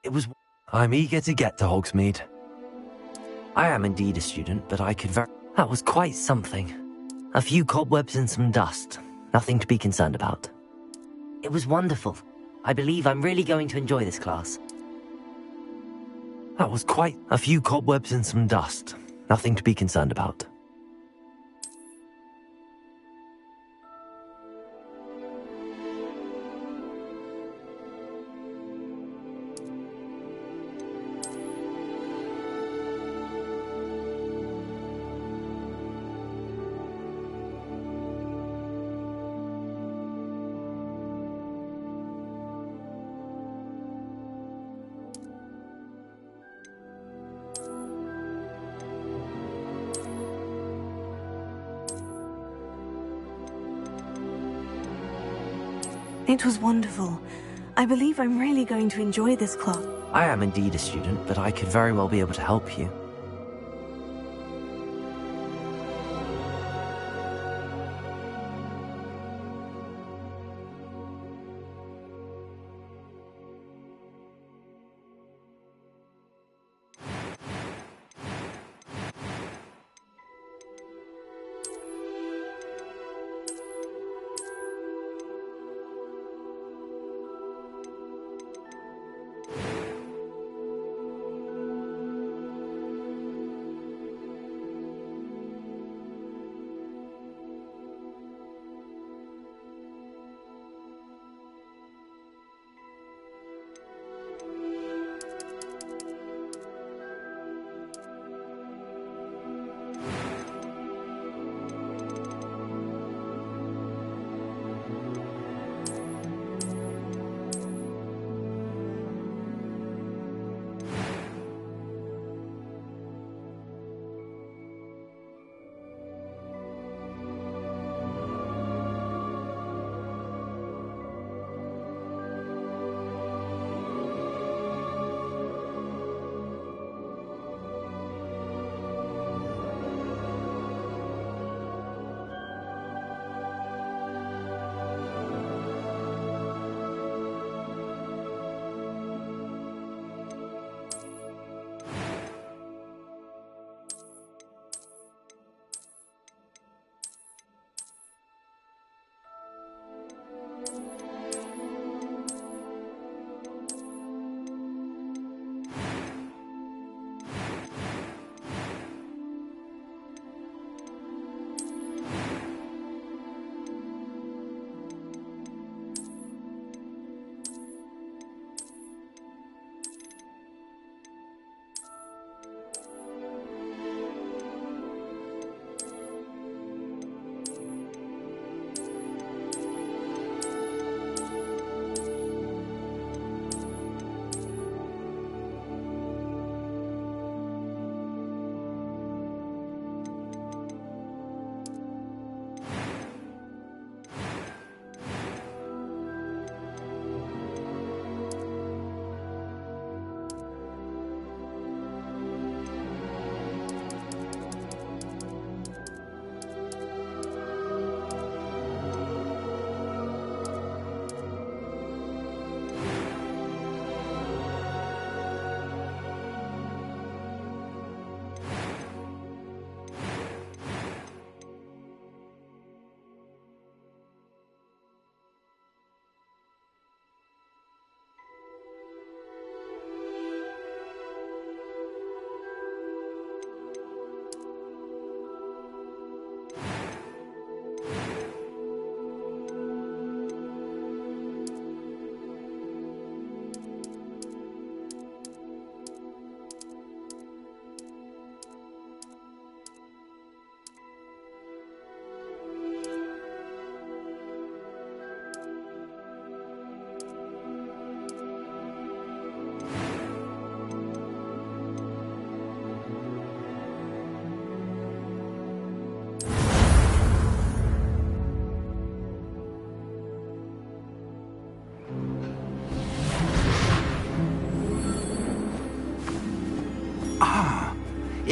It was... I'm eager to get to Hogsmeade. I am indeed a student, but I could very... That was quite something. A few cobwebs and some dust. Nothing to be concerned about. It was wonderful. I believe I'm really going to enjoy this class. That was quite... A few cobwebs and some dust. Nothing to be concerned about. It was wonderful. I believe I'm really going to enjoy this class. I am indeed a student, but I could very well be able to help you.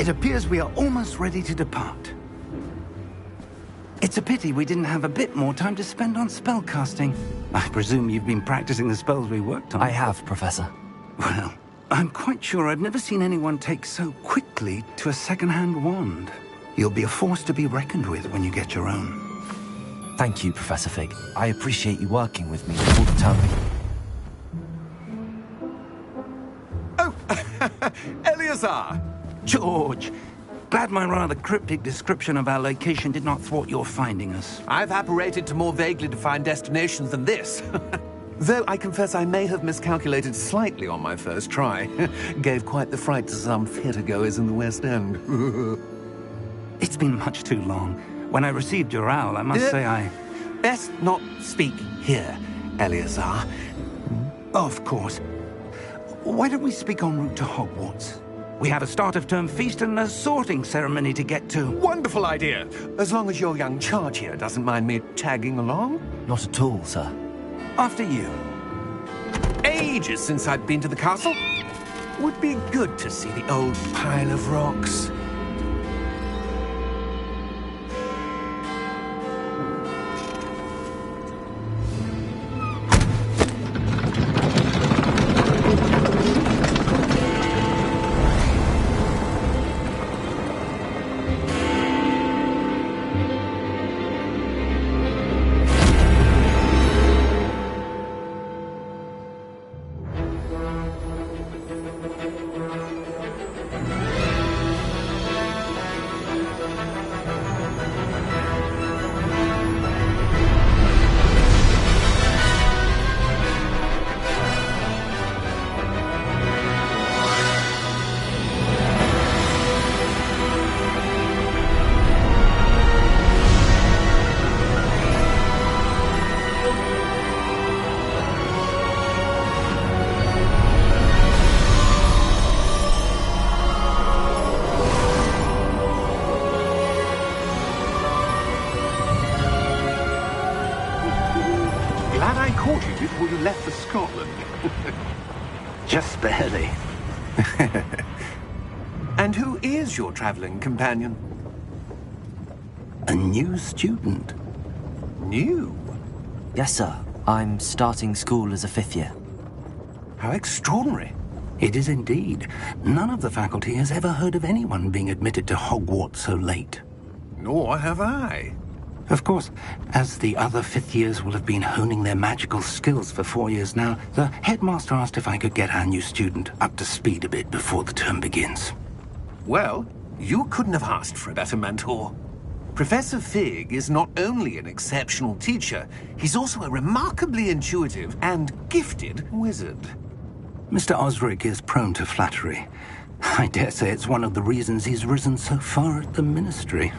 It appears we are almost ready to depart. It's a pity we didn't have a bit more time to spend on spellcasting. I presume you've been practicing the spells we worked on. I have, Professor. Well, I'm quite sure I've never seen anyone take so quickly to a second-hand wand. You'll be a force to be reckoned with when you get your own. Thank you, Professor Fig. I appreciate you working with me all the time. Oh, Eleazar! George! Glad my rather cryptic description of our location did not thwart your finding us. I've apparated to more vaguely defined destinations than this. Though I confess I may have miscalculated slightly on my first try. Gave quite the fright to some theatre-goers in the West End. It's been much too long. When I received your owl, I must say I... Best not speak here, Eleazar. Of course. Why don't we speak en route to Hogwarts? We have a start-of-term feast and a sorting ceremony to get to. Wonderful idea! As long as your young charge here doesn't mind me tagging along. Not at all, sir. After you. Ages since I've been to the castle. Would be good to see the old pile of rocks. Glad I caught you before you left for Scotland. Just barely. And who is your traveling companion? A new student. New? Yes, sir. I'm starting school as a 5th year. How extraordinary. It is indeed. None of the faculty has ever heard of anyone being admitted to Hogwarts so late. Nor have I. Of course, as the other 5th years will have been honing their magical skills for 4 years now, the headmaster asked if I could get our new student up to speed a bit before the term begins. Well, you couldn't have asked for a better mentor. Professor Fig is not only an exceptional teacher, he's also a remarkably intuitive and gifted wizard. Mr. Osric is prone to flattery. I dare say it's one of the reasons he's risen so far at the Ministry.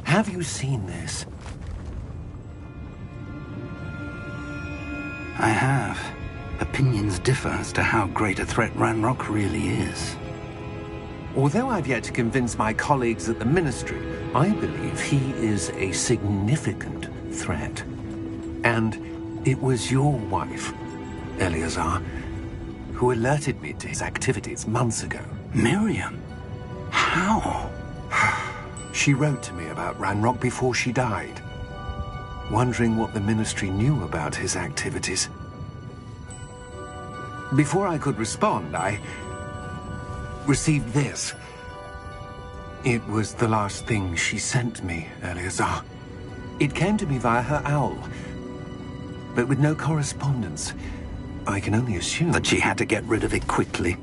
Have you seen this? I have. Opinions differ as to how great a threat Ranrock really is. Although I've yet to convince my colleagues at the Ministry, I believe he is a significant threat. And it was your wife, Eleazar, who alerted me to his activities months ago. Miriam? How? She wrote to me about Ranrock before she died, wondering what the Ministry knew about his activities. Before I could respond, I received this. It was the last thing she sent me, Eleazar. It came to me via her owl, but with no correspondence. I can only assume That she had to get rid of it quickly,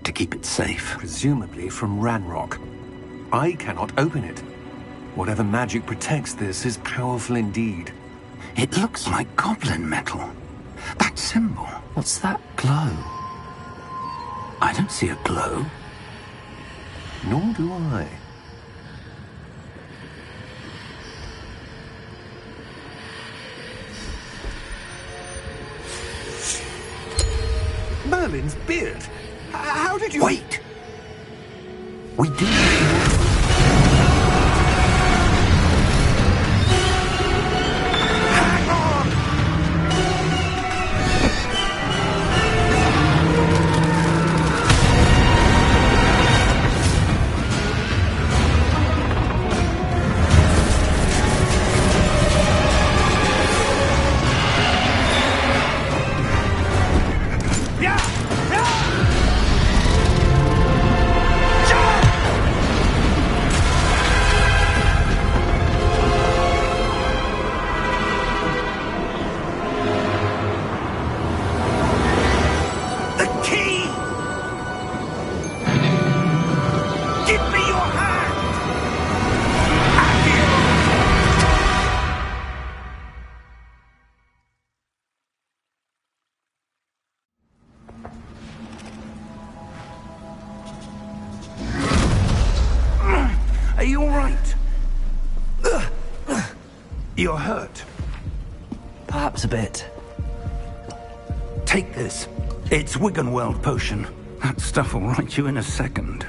to keep it safe. presumably from Ranrock. I cannot open it. Whatever magic protects this is powerful indeed. It looks like goblin metal. That symbol. What's that glow? I don't see a glow. Nor do I. Merlin's beard. How did you... Wait! We do... Hang on! You're hurt. Perhaps a bit. Take this. It's Wiggenweld potion. That stuff will right you in a second.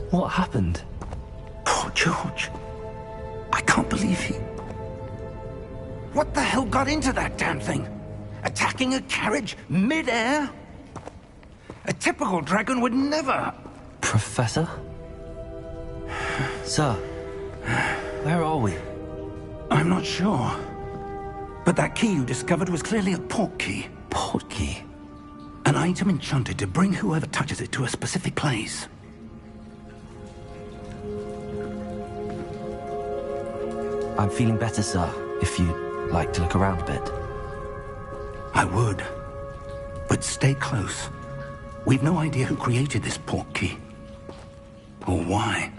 What happened? Poor George. I can't believe he... What the hell got into that damn thing? Attacking a carriage mid-air? A typical dragon would never... Professor? Sir, where are we? I'm not sure. But that key you discovered was clearly a port key. Port key? An item enchanted to bring whoever touches it to a specific place. I'm feeling better, sir, if you'd like to look around a bit. I would. But stay close. We've no idea who created this port key. Or why.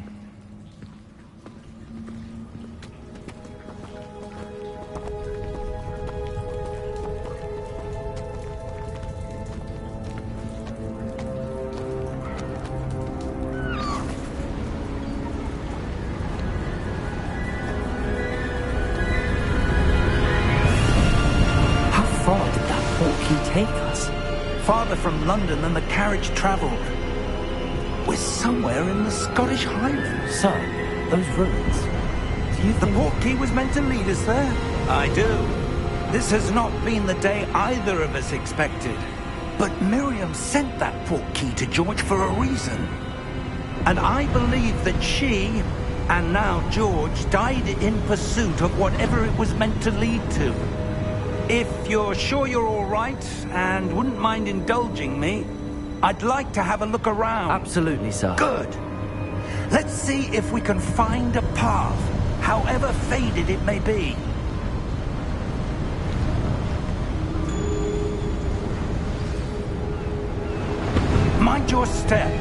How far did that port key take us? Farther from London than the carriage travelled. We're somewhere in the Scottish Highlands. Sir, those ruins. Do you The think... port key was meant to lead us there? I do. This has not been the day either of us expected. But Miriam sent that port key to George for a reason. And I believe that she, and now George, died in pursuit of whatever it was meant to lead to. If you're sure you're all right, and wouldn't mind indulging me, I'd like to have a look around. Absolutely, sir. Good. Let's see if we can find a path, however faded it may be. Mind your step.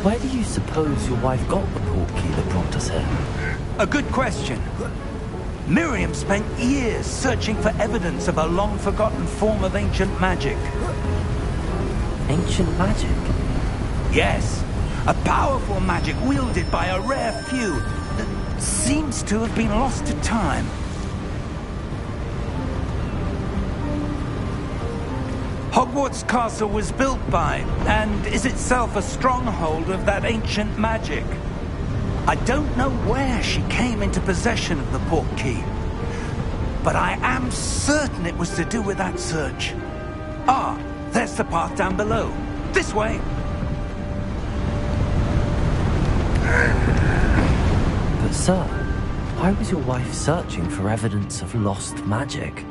Where do you suppose your wife got the portkey that brought us here? A good question. Miriam spent years searching for evidence of a long-forgotten form of ancient magic. Ancient magic? Yes, a powerful magic wielded by a rare few that seems to have been lost to time. Hogwarts Castle was built by, and is itself a stronghold of that ancient magic. I don't know where she came into possession of the portkey, but I am certain it was to do with that search. Ah, there's the path down below. This way. But sir, why was your wife searching for evidence of lost magic?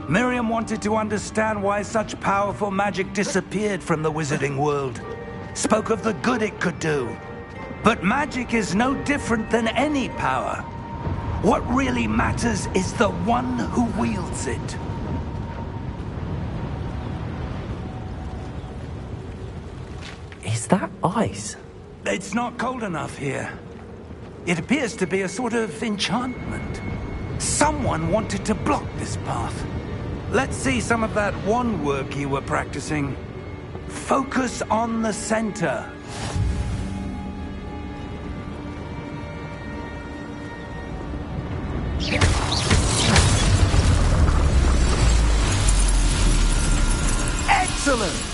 Miriam wanted to understand why such powerful magic disappeared from the wizarding world. Spoke of the good it could do. But magic is no different than any power. What really matters is the one who wields it. Is that ice? It's not cold enough here. It appears to be a sort of enchantment. Someone wanted to block this path. Let's see some of that wand work you were practicing. Focus on the center. Excellent!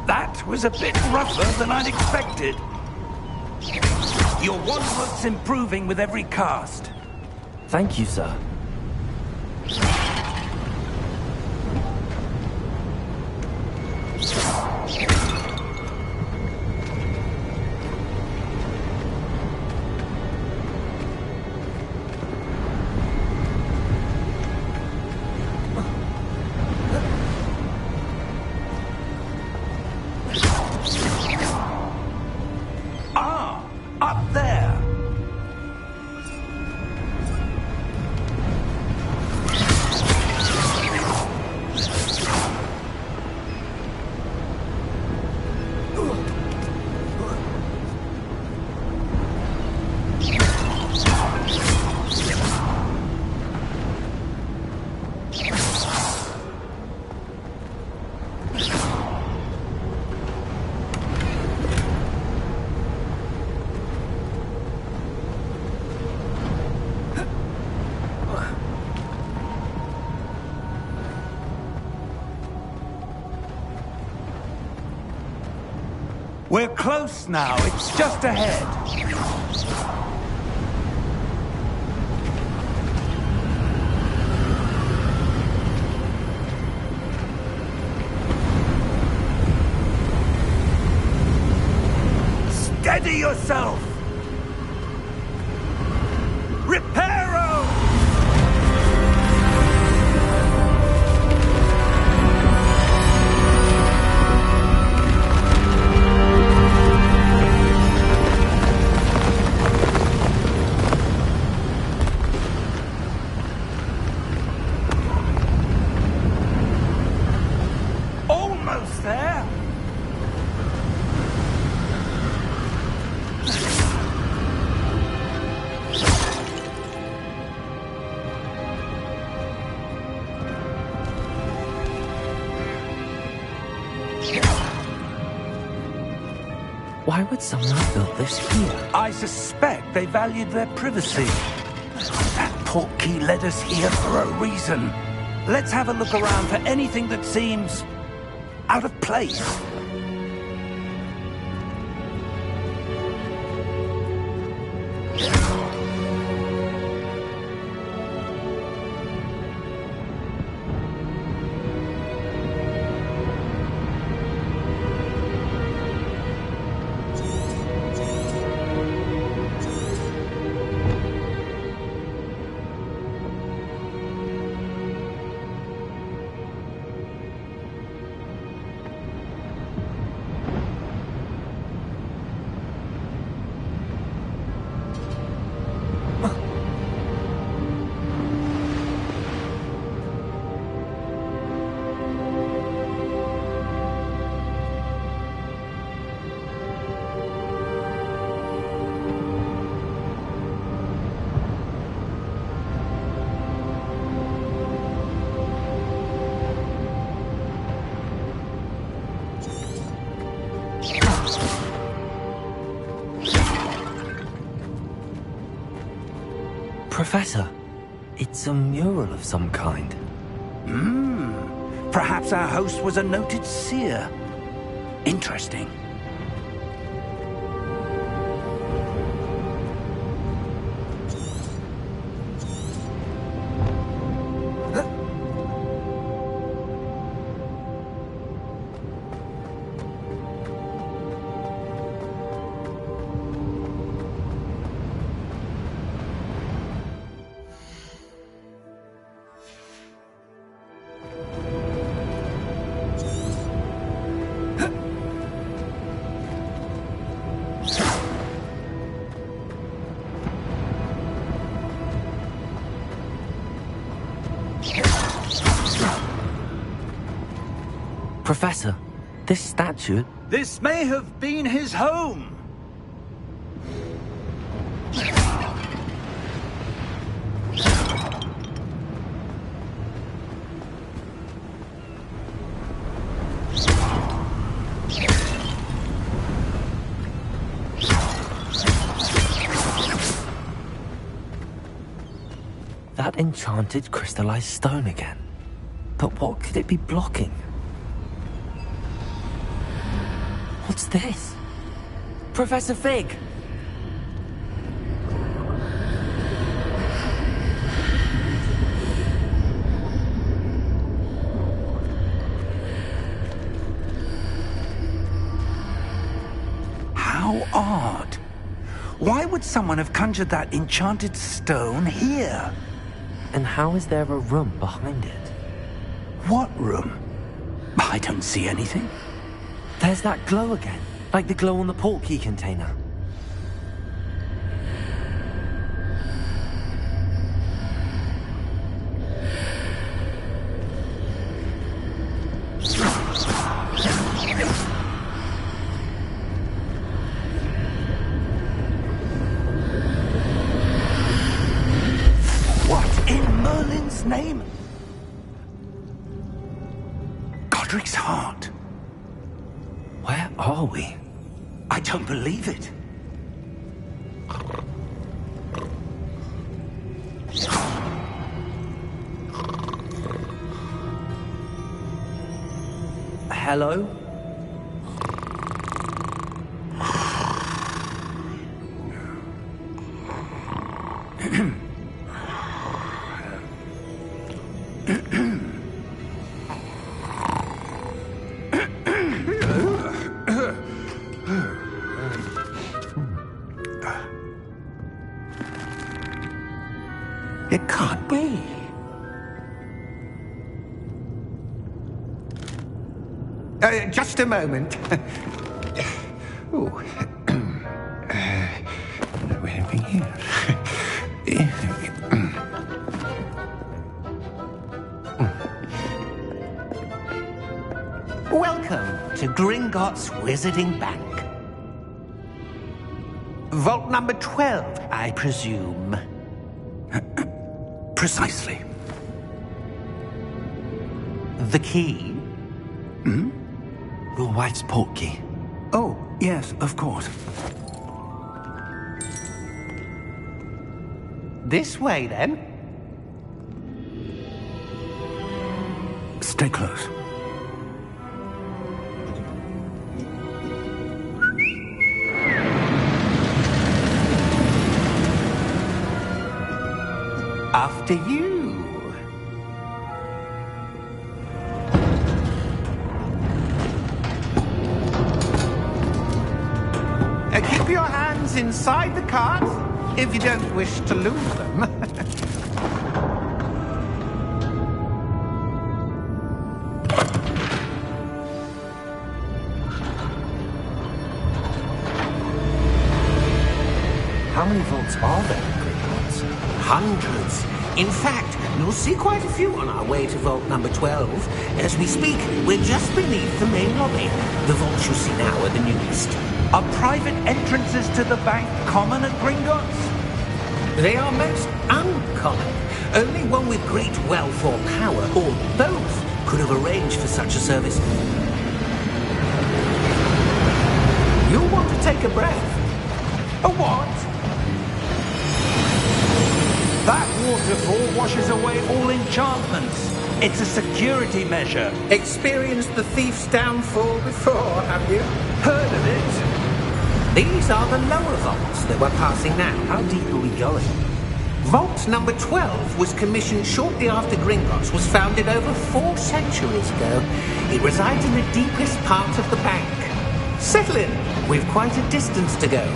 That was a bit rougher than I'd expected. Your wand work's improving with every cast. Thank you, sir. Up there! We're close now. It's just ahead. Steady yourself! Reparo! Almost there! Why would someone have built this here? I suspect they valued their privacy. That portkey led us here for a reason. Let's have a look around for anything that seems out of place. Professor, it's a mural of some kind. Perhaps our host was a noted seer. Interesting. Professor, this statue... This may have been his home. That enchanted crystallized stone again. But what could it be blocking? What's this? Professor Fig! How odd. Why would someone have conjured that enchanted stone here? And how is there a room behind it? What room? I don't see anything. There's that glow again, like the glow on the portkey container. What in Merlin's name? Godric's heart. Where are we? I don't believe it. Hello? It can't be. Just a moment. Oh. No anything here. Welcome to Gringotts Wizarding Bank. Vault number 12, I presume. Precisely. The key? Your wife's portkey. Oh, yes, of course. This way, then. Stay close. After you. Keep your hands inside the cart if you don't wish to lose them. How many vaults are there in Gringotts? Hundreds. In fact, you'll see quite a few on our way to vault number 12. As we speak, we're just beneath the main lobby. The vaults you see now are the newest. Are private entrances to the bank common at Gringotts? They are most uncommon. Only one with great wealth or power, or both, could have arranged for such a service. You'll want to take a breath. A what? That waterfall washes away all enchantments. It's a security measure. Experienced the thief's downfall before, have you? Heard of it? These are the lower vaults that we're passing now. How deep are we going? Vault number 12 was commissioned shortly after Gringotts was founded over 4 centuries ago. It resides in the deepest part of the bank. Settle in. We've quite a distance to go.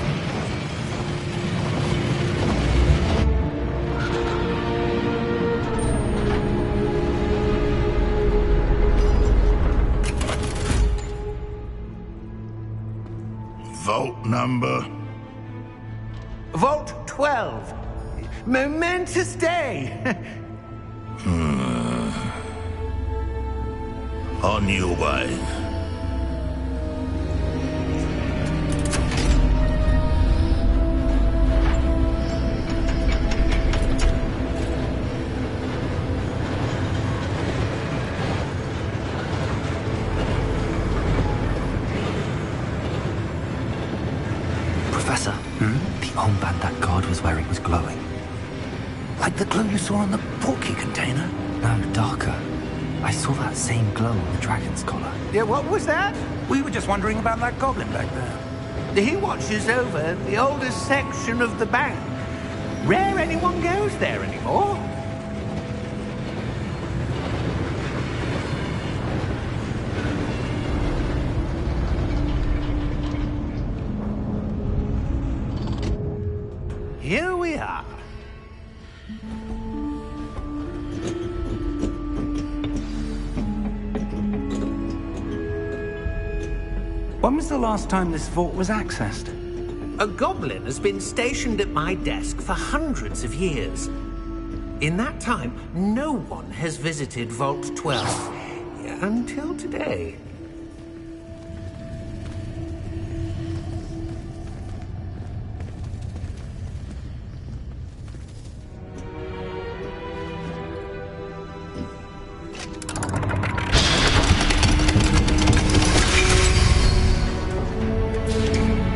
Vault number? Vault 12. Momentous day. On your way. Professor, the armband that guard was wearing was glowing. Like the glow you saw on the portkey container? No, darker. I saw that same glow on the dragon's collar. Yeah, what was that? We were just wondering about that goblin back there. He watches over the oldest section of the bank. Rare anyone goes there anymore. Here we are. When was the last time this vault was accessed? A goblin has been stationed at my desk for hundreds of years. In that time, no one has visited Vault 12. Until today.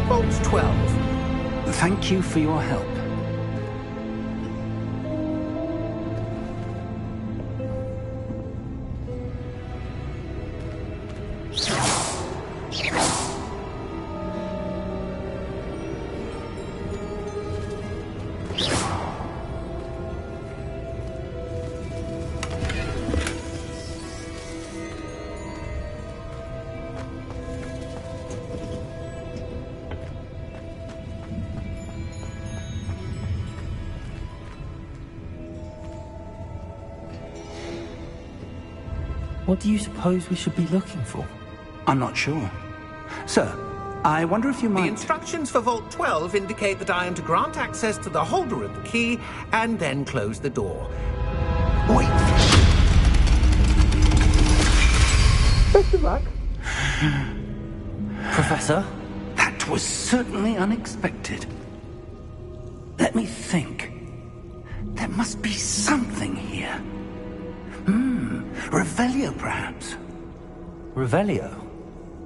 Vault 12. Thank you for your help. What do you suppose we should be looking for? I'm not sure. Sir, I wonder if you The might... instructions for Vault 12 indicate that I am to grant access to the holder of the key and then close the door. Wait. Best of luck. Professor? That was certainly unexpected. Let me think. There must be something here. Revelio, perhaps? Revelio?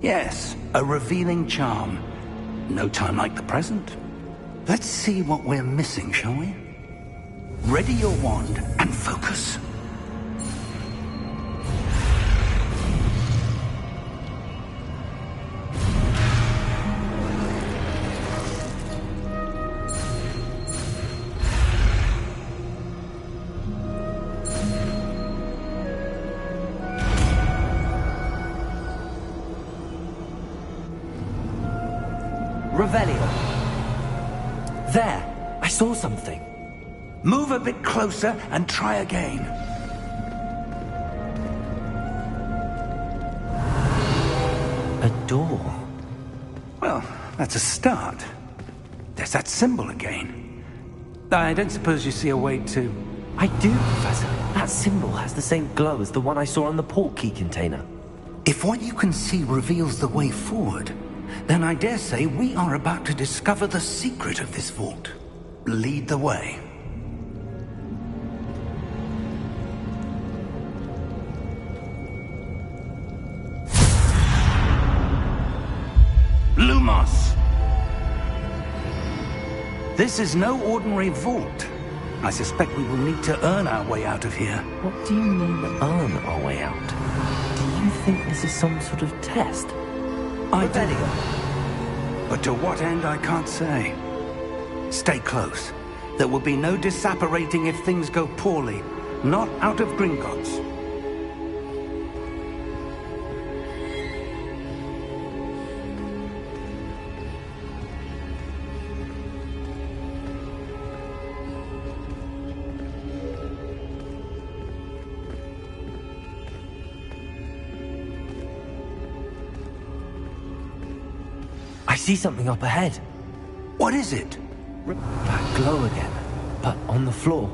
Yes, a revealing charm. No time like the present. Let's see what we're missing, shall we? Ready your wand and focus. Revelio. There! I saw something. Move a bit closer and try again. A door. Well, that's a start. There's that symbol again. I don't suppose you see a way to... I do, Professor. That symbol has the same glow as the one I saw on the portkey container. If what you can see reveals the way forward, then I dare say we are about to discover the secret of this vault. Lead the way. Lumos! This is no ordinary vault. I suspect we will need to earn our way out of here. What do you mean, earn our way out? Do you think this is some sort of test? I do. But to what end, I can't say. Stay close. There will be no disapparating if things go poorly. Not out of Gringotts. I see something up ahead. What is it? That glow again, but on the floor.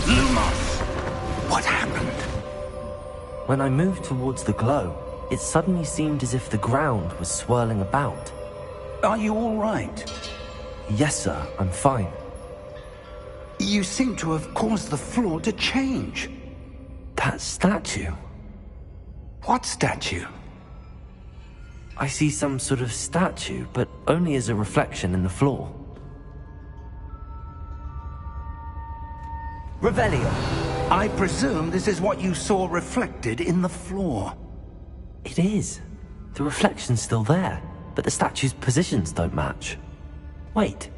Lumos! What happened? When I moved towards the glow, it suddenly seemed as if the ground was swirling about. Are you all right? Yes, sir, I'm fine. You seem to have caused the floor to change. That statue. What statue? I see some sort of statue, but only as a reflection in the floor. Revelio. I presume this is what you saw reflected in the floor. It is. The reflection's still there, but the statue's positions don't match. Wait.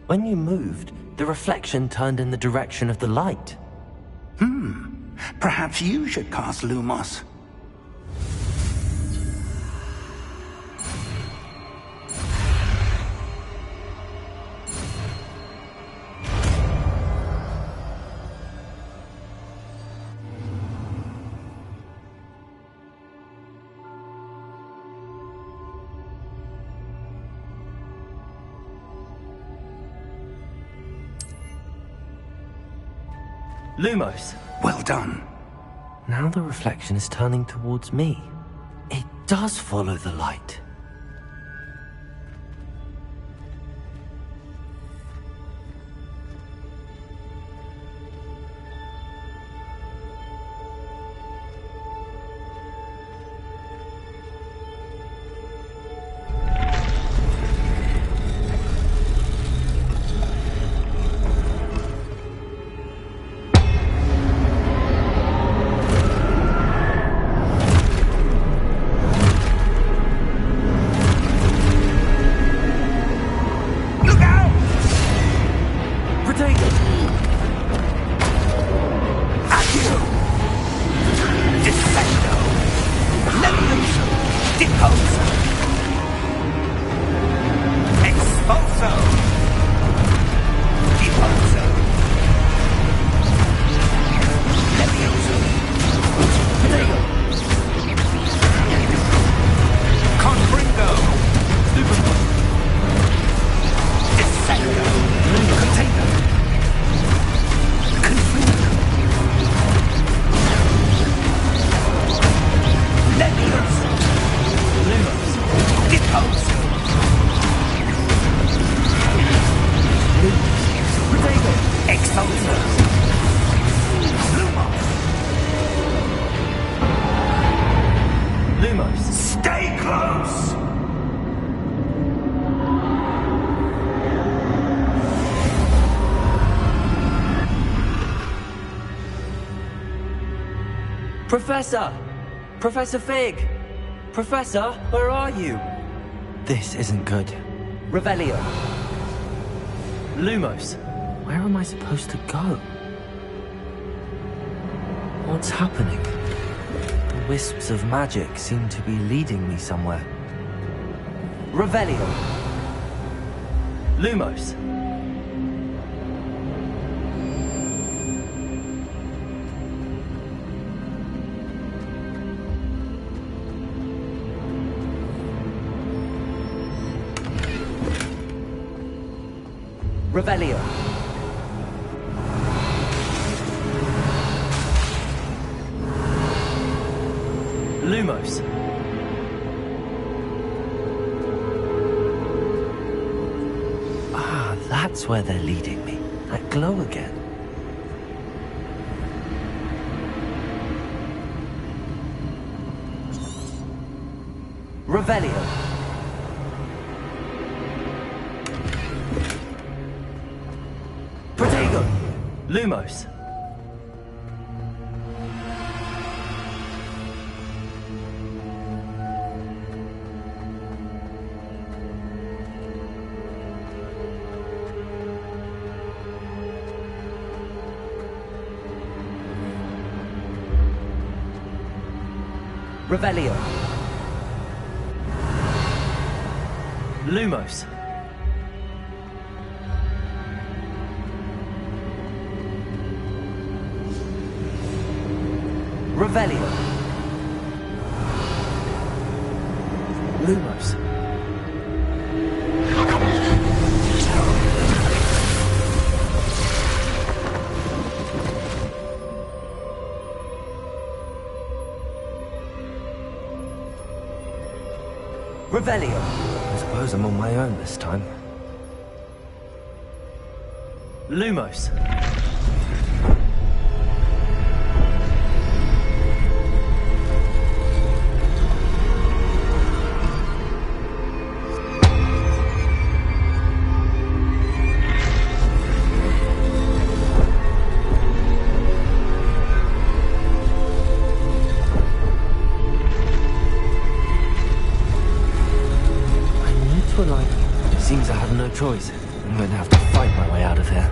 When you moved, the reflection turned in the direction of the light. Perhaps you should cast Lumos. Lumos. Well done. Now the reflection is turning towards me. It does follow the light. Professor! Professor Fig! Professor, where are you? This isn't good. Revelio. Lumos, where am I supposed to go? What's happening? The wisps of magic seem to be leading me somewhere. Revelio. Lumos. Revelio. Lumos. Ah, that's where they're leading me. That glow again. Revelio. Protego. Lumos. Revelio. Lumos. Revelio. Lumos. Revelio. I suppose I'm on my own this time. Lumos. Seems I have no choice. I'm going to have to fight my way out of here.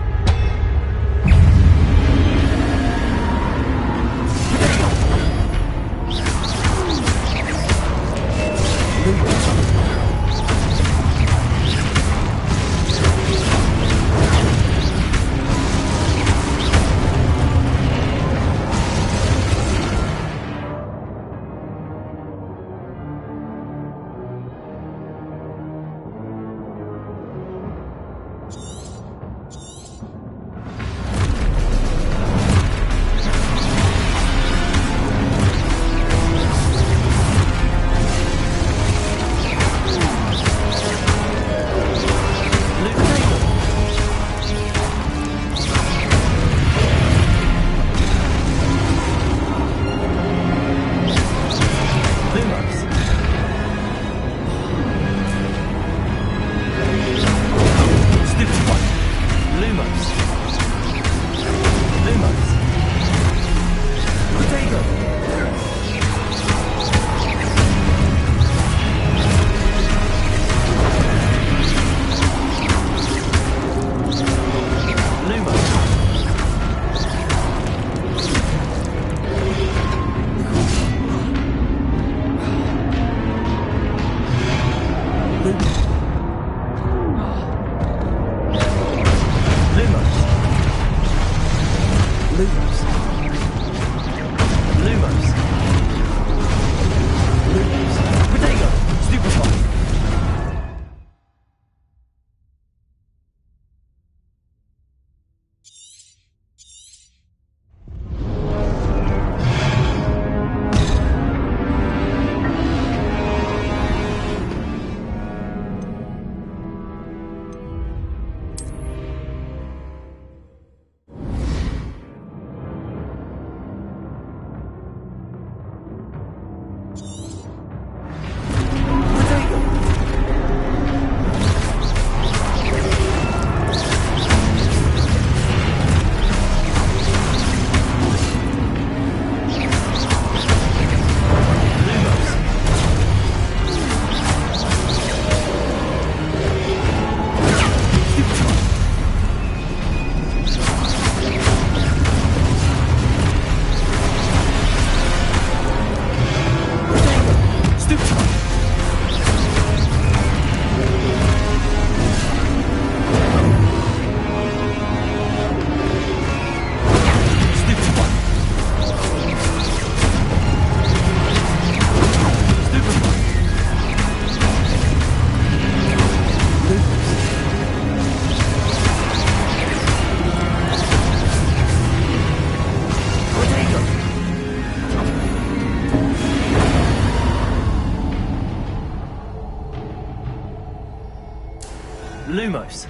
Lumos.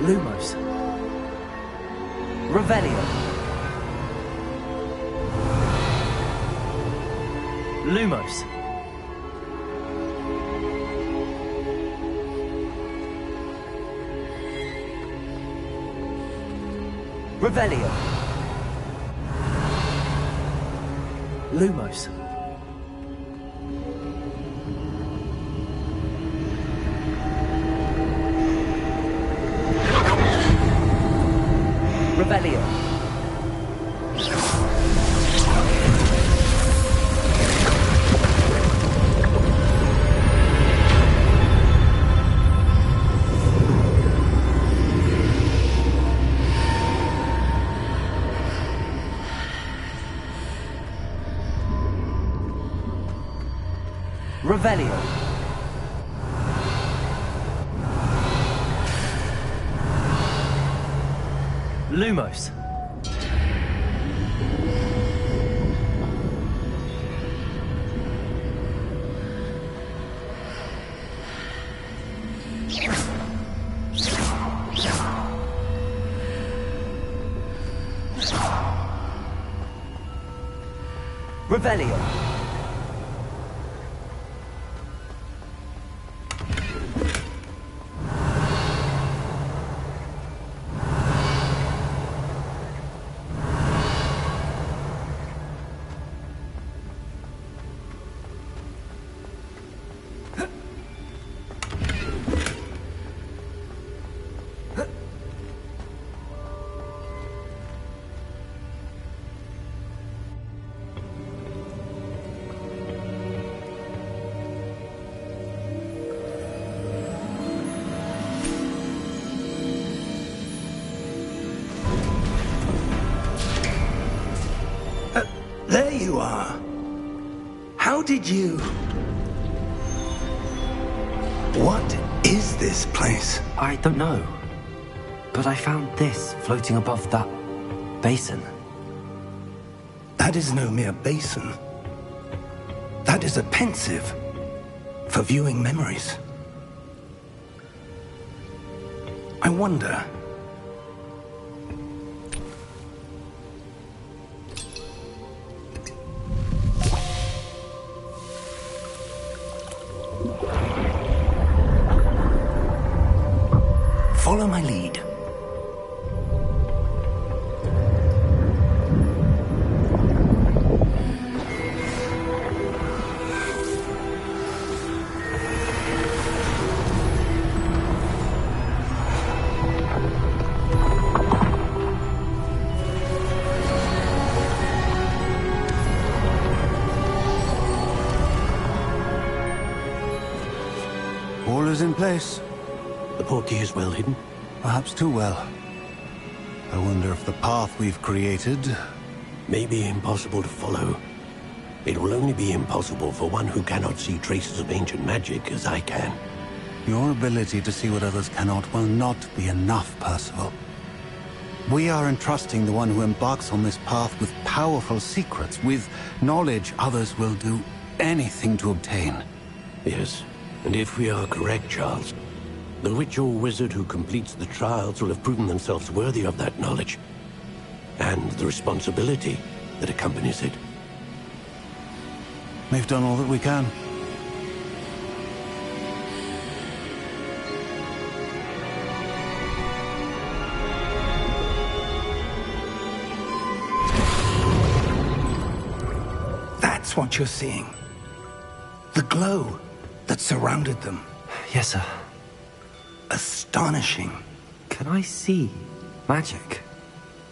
Lumos. Revelio. Lumos. Revelio. Lumos. Revelio. Revelio. Lumos. Revelio. There you are. How did you... What is this place? I don't know. But I found this floating above that basin. That is no mere basin. That is a pensive for viewing memories. I wonder... Follow my lead. All is in place. The portkey is well hidden? Perhaps too well. I wonder if the path we've created... may be impossible to follow. It will only be impossible for one who cannot see traces of ancient magic as I can. Your ability to see what others cannot will not be enough, Percival. We are entrusting the one who embarks on this path with powerful secrets, with knowledge others will do anything to obtain. Yes, and if we are correct, Charles, the witch or wizard who completes the trials will have proven themselves worthy of that knowledge, and the responsibility that accompanies it. We've done all that we can. That's what you're seeing. The glow that surrounded them. Yes, sir. Astonishing. Can I see magic?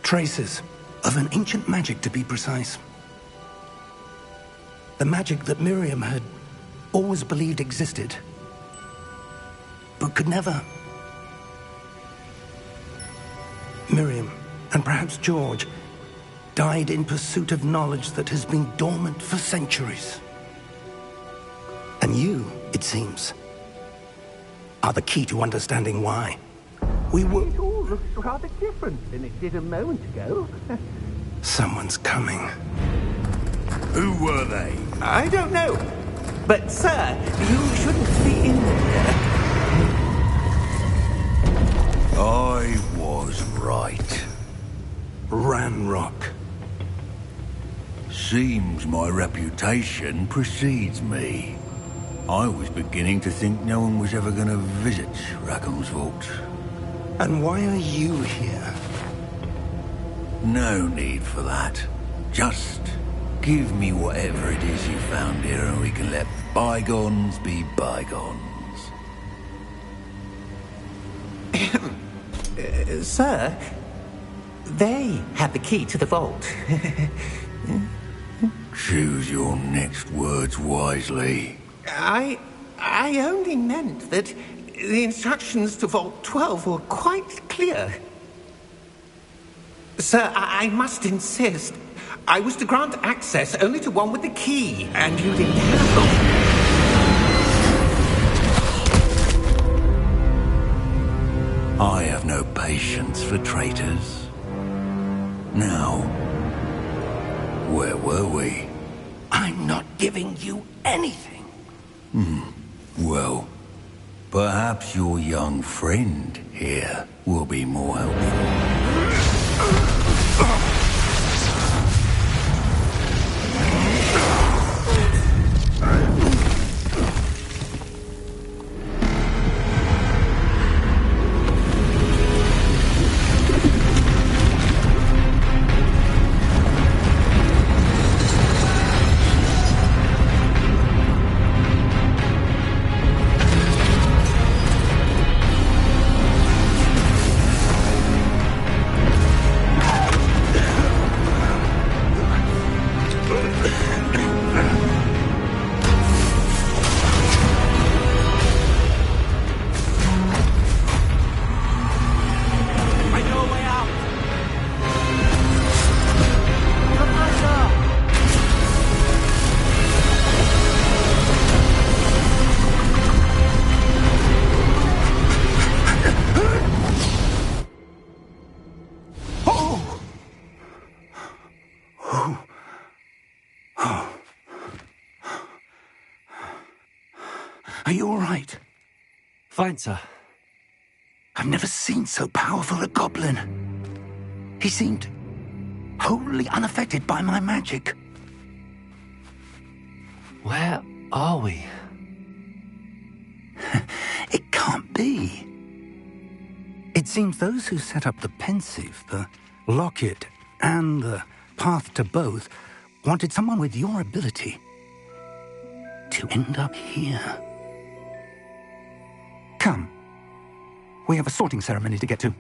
Traces of an ancient magic, to be precise. The magic that Miriam had always believed existed, but could never. Miriam, and perhaps George, died in pursuit of knowledge that has been dormant for centuries. And you, it seems, are the key to understanding why. We were... It all looks rather different than it did a moment ago. Someone's coming. Who were they? I don't know. But, sir, you shouldn't be in here. I was right. Ranrock. Seems my reputation precedes me. I was beginning to think no one was ever going to visit Rackham's Vault. And why are you here? No need for that. Just give me whatever it is you found here and we can let bygones be bygones. Sir, they have the key to the vault. Choose your next words wisely. I only meant that the instructions to Vault 12 were quite clear. Sir, I must insist. I was to grant access only to one with the key, and you didn't have one. I have no patience for traitors. Now, where were we? I'm not giving you anything. Well, perhaps your young friend here will be more helpful. Are you all right? Fine, sir. I've never seen so powerful a goblin. He seemed wholly unaffected by my magic. Where are we? It can't be. It seems those who set up the Pensieve, the Locket, and the Path to Both wanted someone with your ability to end up here. Come. We have a sorting ceremony to get to.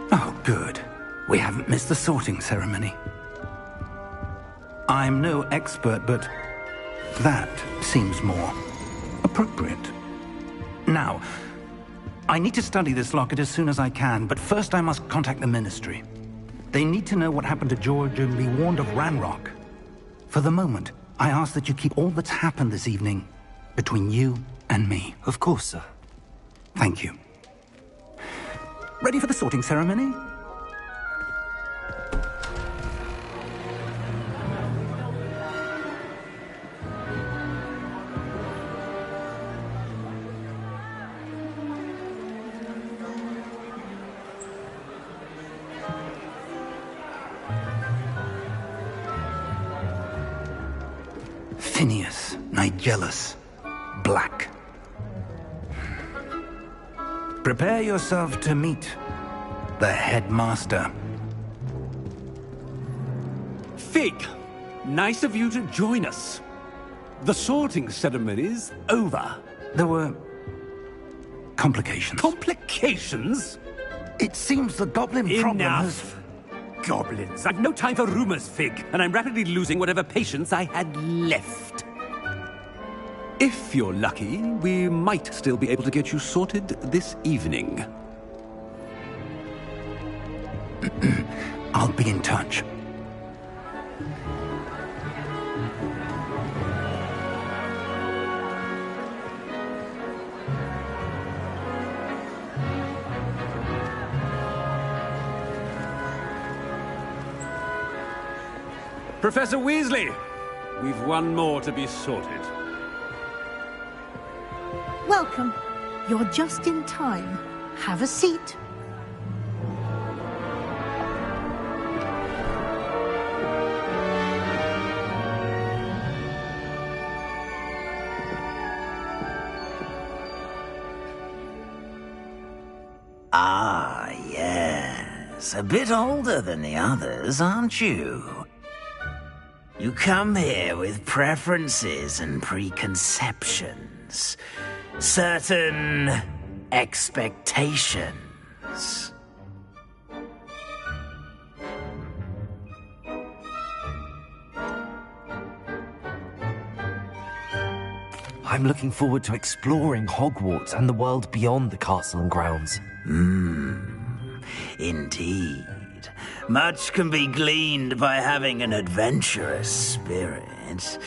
Oh, good. We haven't missed the sorting ceremony. I'm no expert, but that seems more appropriate. Now, I need to study this locket as soon as I can, but first I must contact the Ministry. They need to know what happened to George and be warned of Ranrock. For the moment, I ask that you keep all that's happened this evening between you and me. Of course, sir. Thank you. Ready for the sorting ceremony? Phineas, Nigellus, Black. Prepare yourself to meet the headmaster. Fig, nice of you to join us. The sorting ceremony's over. There were complications. Complications? It seems the goblin problem has... Enough! Goblins. I've no time for rumors, Fig, and I'm rapidly losing whatever patience I had left. If you're lucky, we might still be able to get you sorted this evening. I'll be in touch. Professor Weasley, we've one more to be sorted. Welcome. You're just in time. Have a seat. Ah, yes. A bit older than the others, aren't you? You come here with preferences and preconceptions. Certain expectations. I'm looking forward to exploring Hogwarts and the world beyond the castle and grounds. Indeed. Much can be gleaned by having an adventurous spirit,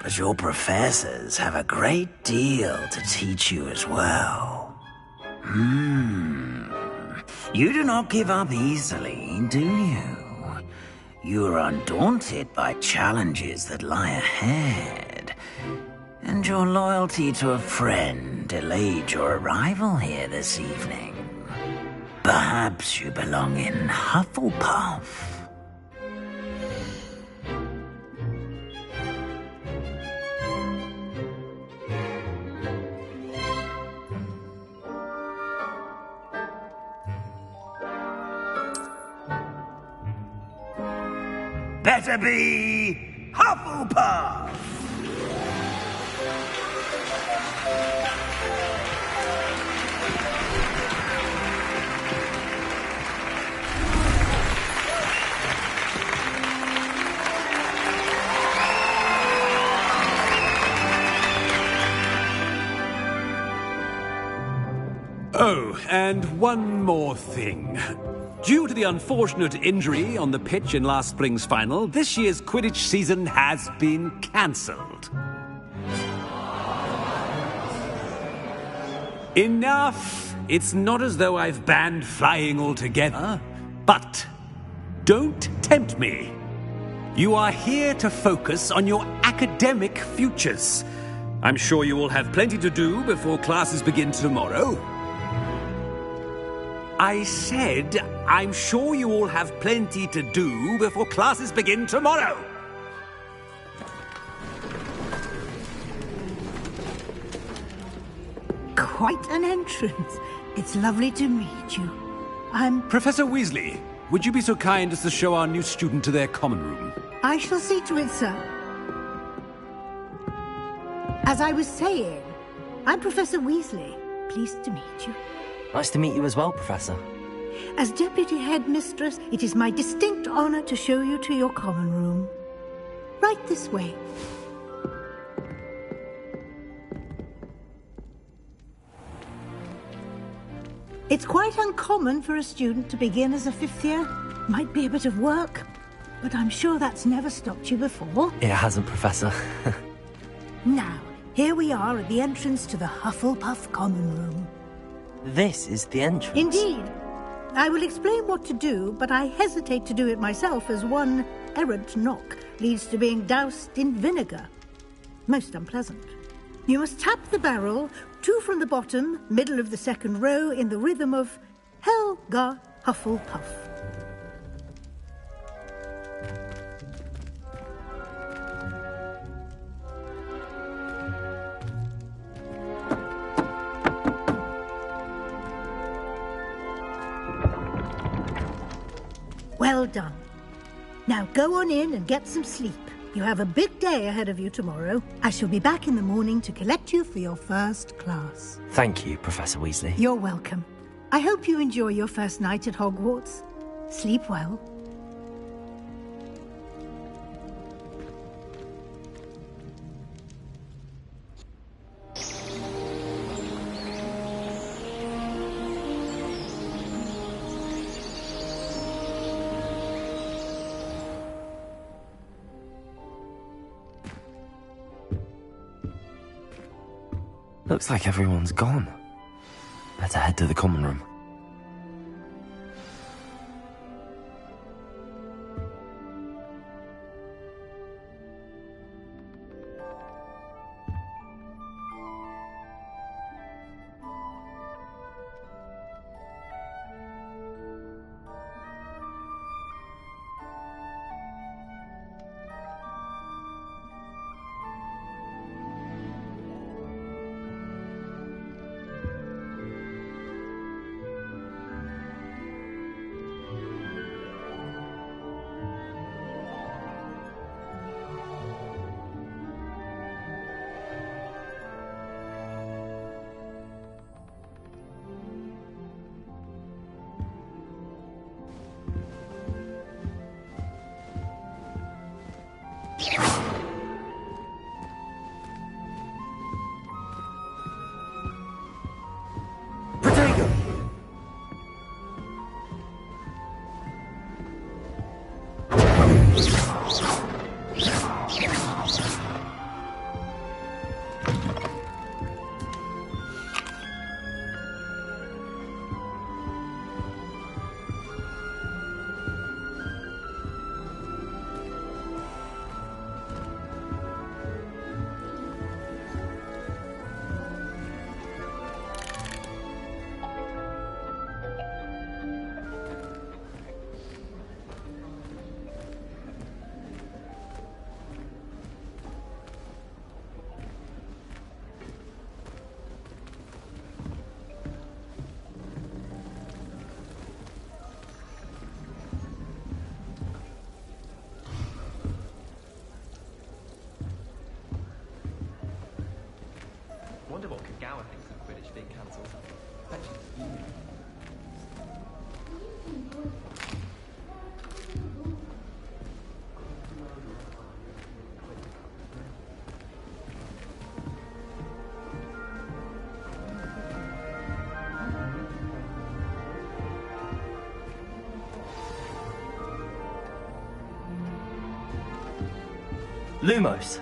but your professors have a great deal to teach you as well. You do not give up easily, do you? You are undaunted by challenges that lie ahead, and your loyalty to a friend delayed your arrival here this evening. Perhaps you belong in Hufflepuff. Better be Hufflepuff! Oh, and one more thing. Due to the unfortunate injury on the pitch in last spring's final, this year's Quidditch season has been cancelled. Enough! It's not as though I've banned flying altogether, but don't tempt me. You are here to focus on your academic futures. I'm sure you will have plenty to do before classes begin tomorrow. I said, I'm sure you all have plenty to do before classes begin tomorrow. Quite an entrance. It's lovely to meet you. I'm... Professor Weasley, would you be so kind as to show our new student to their common room? I shall see to it, sir. As I was saying, I'm Professor Weasley. Pleased to meet you. Nice to meet you as well, Professor. As Deputy Headmistress, it is my distinct honor to show you to your common room. Right this way. It's quite uncommon for a student to begin as a fifth year. Might be a bit of work, but I'm sure that's never stopped you before. It hasn't, Professor. Now, here we are at the entrance to the Hufflepuff common room. This is the entrance. Indeed. I will explain what to do, but I hesitate to do it myself as one errant knock leads to being doused in vinegar. Most unpleasant. You must tap the barrel, 2 from the bottom, middle of the second row, in the rhythm of Helga Hufflepuff. Now go on in and get some sleep. You have a big day ahead of you tomorrow. I shall be back in the morning to collect you for your first class. Thank you, Professor Weasley. You're welcome. I hope you enjoy your first night at Hogwarts. Sleep well. Looks like everyone's gone. Better head to the common room. Wonder what Kagawa thinks of Quidditch being cancelled. Lumos.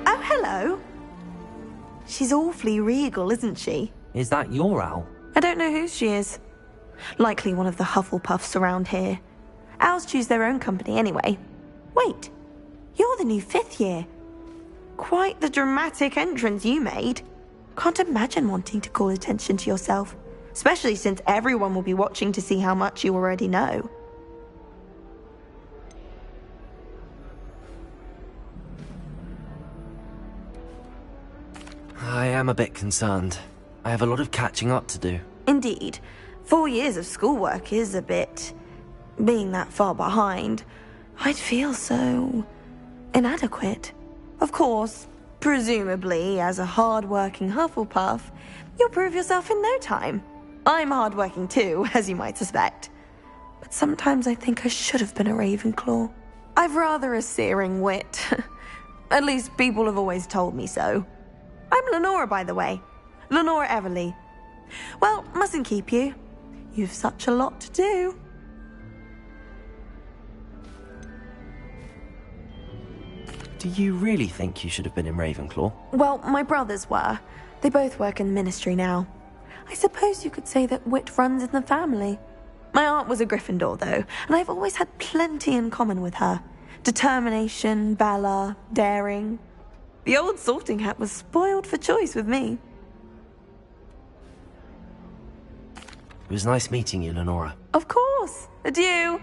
Oh, hello. She's awfully regal, isn't she? Is that your owl? I don't know whose she is. Likely one of the Hufflepuffs around here. Owls choose their own company anyway. Wait, you're the new 5th year. Quite the dramatic entrance you made. Can't imagine wanting to call attention to yourself, especially since everyone will be watching to see how much you already know. I am a bit concerned. I have a lot of catching up to do. Indeed. 4 years of schoolwork is a bit... being that far behind, I'd feel so... inadequate. Of course, presumably, as a hard-working Hufflepuff, you'll prove yourself in no time. I'm hard-working too, as you might suspect. But sometimes I think I should have been a Ravenclaw. I've rather a searing wit. At least people have always told me so. I'm Lenora, by the way. Lenora Everly. Well, mustn't keep you. You've such a lot to do. Do you really think you should have been in Ravenclaw? Well, my brothers were. They both work in the ministry now. I suppose you could say that wit runs in the family. My aunt was a Gryffindor, though, and I've always had plenty in common with her. Determination, valor, daring. The old sorting hat was spoiled for choice with me. It was nice meeting you, Lenora. Of course. Adieu.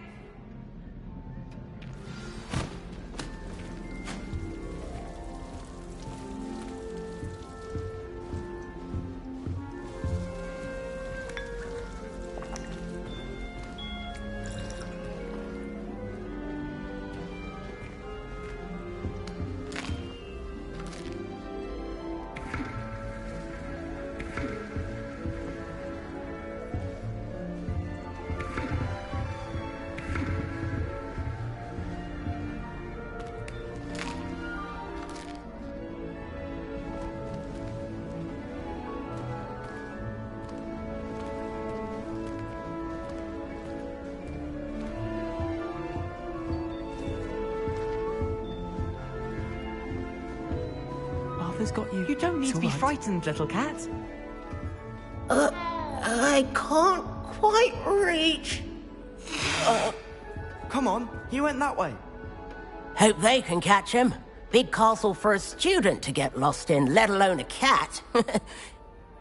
Arthur's got you. You don't need to be frightened, little cat. I can't quite reach. Come on, he went that way. Hope they can catch him. Big castle for a student to get lost in, let alone a cat.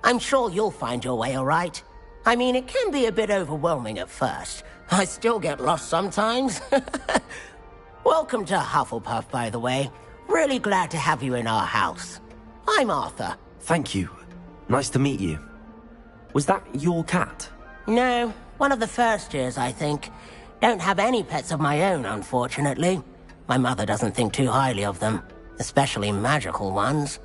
I'm sure you'll find your way all right. I mean, it can be a bit overwhelming at first. I still get lost sometimes. Welcome to Hufflepuff, by the way. Really glad to have you in our house. I'm Arthur. Thank you. Nice to meet you. Was that your cat? No, one of the first years, I think. Don't have any pets of my own, unfortunately. My mother doesn't think too highly of them, especially magical ones.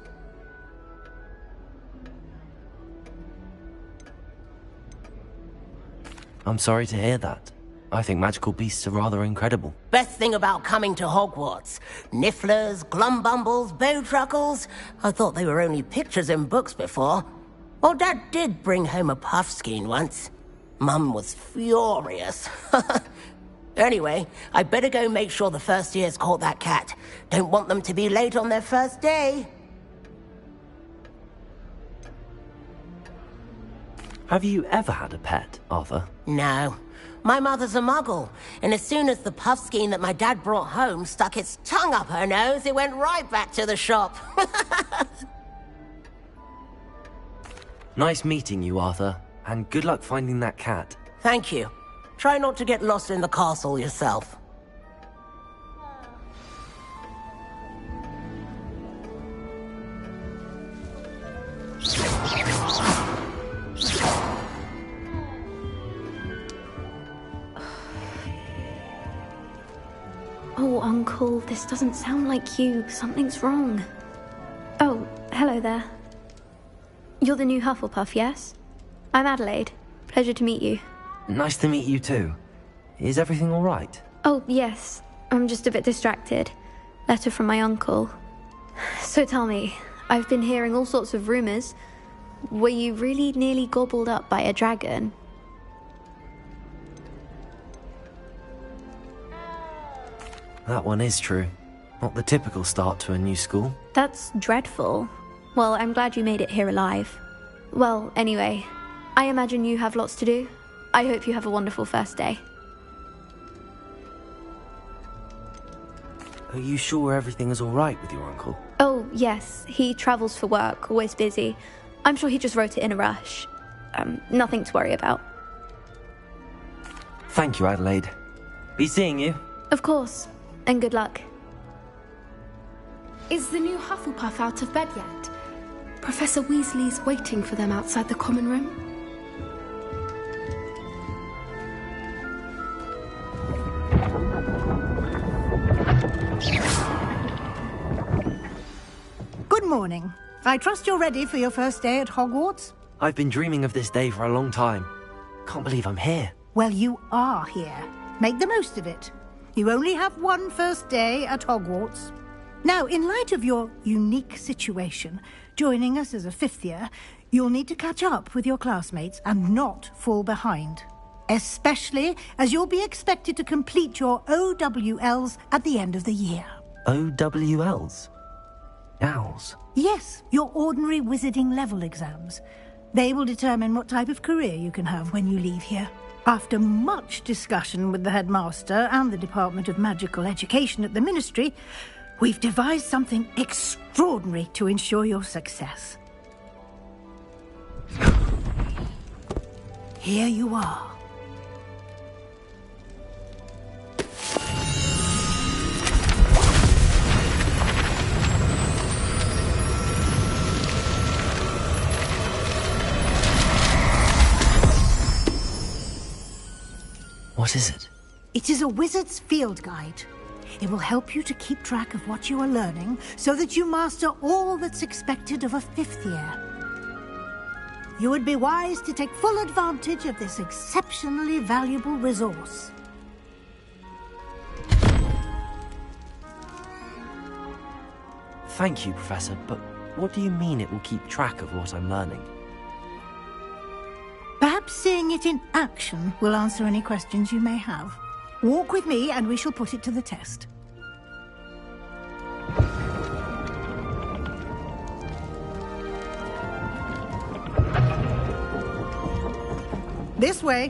I'm sorry to hear that. I think magical beasts are rather incredible. Best thing about coming to Hogwarts. Nifflers, Glumbumbles, Bowtruckles. I thought they were only pictures in books before. Well, Dad did bring home a Puffskein once. Mum was furious. Anyway, I better go make sure the first years caught that cat. Don't want them to be late on their first day. Have you ever had a pet, Arthur? No. My mother's a muggle, and as soon as the Puffskein that my dad brought home stuck its tongue up her nose, it went right back to the shop. Nice meeting you, Arthur, and good luck finding that cat. Thank you. Try not to get lost in the castle yourself. Oh, Uncle, this doesn't sound like you. Something's wrong. Oh, hello there. You're the new Hufflepuff, yes? I'm Adelaide. Pleasure to meet you. Nice to meet you too. Is everything all right? Oh, yes. I'm just a bit distracted. Letter from my uncle. So tell me, I've been hearing all sorts of rumors. Were you really nearly gobbled up by a dragon? That one is true. Not the typical start to a new school. That's dreadful. Well, I'm glad you made it here alive. Well, anyway, I imagine you have lots to do. I hope you have a wonderful first day. Are you sure everything is all right with your uncle? Oh, yes. He travels for work, always busy. I'm sure he just wrote it in a rush. Nothing to worry about. Thank you, Adelaide. Be seeing you. Of course. And good luck. Is the new Hufflepuff out of bed yet? Professor Weasley's waiting for them outside the common room. Good morning. I trust you're ready for your first day at Hogwarts? I've been dreaming of this day for a long time. Can't believe I'm here. Well, you are here. Make the most of it. You only have one first day at Hogwarts. Now, in light of your unique situation, joining us as a fifth year, you'll need to catch up with your classmates and not fall behind. Especially as you'll be expected to complete your OWLs at the end of the year. OWLs? Owls? Yes, your ordinary wizarding level exams. They will determine what type of career you can have when you leave here. After much discussion with the headmaster and the Department of Magical Education at the Ministry, we've devised something extraordinary to ensure your success. Here you are. What is it? It is a wizard's field guide. It will help you to keep track of what you are learning so that you master all that's expected of a fifth year. You would be wise to take full advantage of this exceptionally valuable resource. Thank you, Professor, but what do you mean it will keep track of what I'm learning? Perhaps seeing it in action will answer any questions you may have. Walk with me and we shall put it to the test. This way.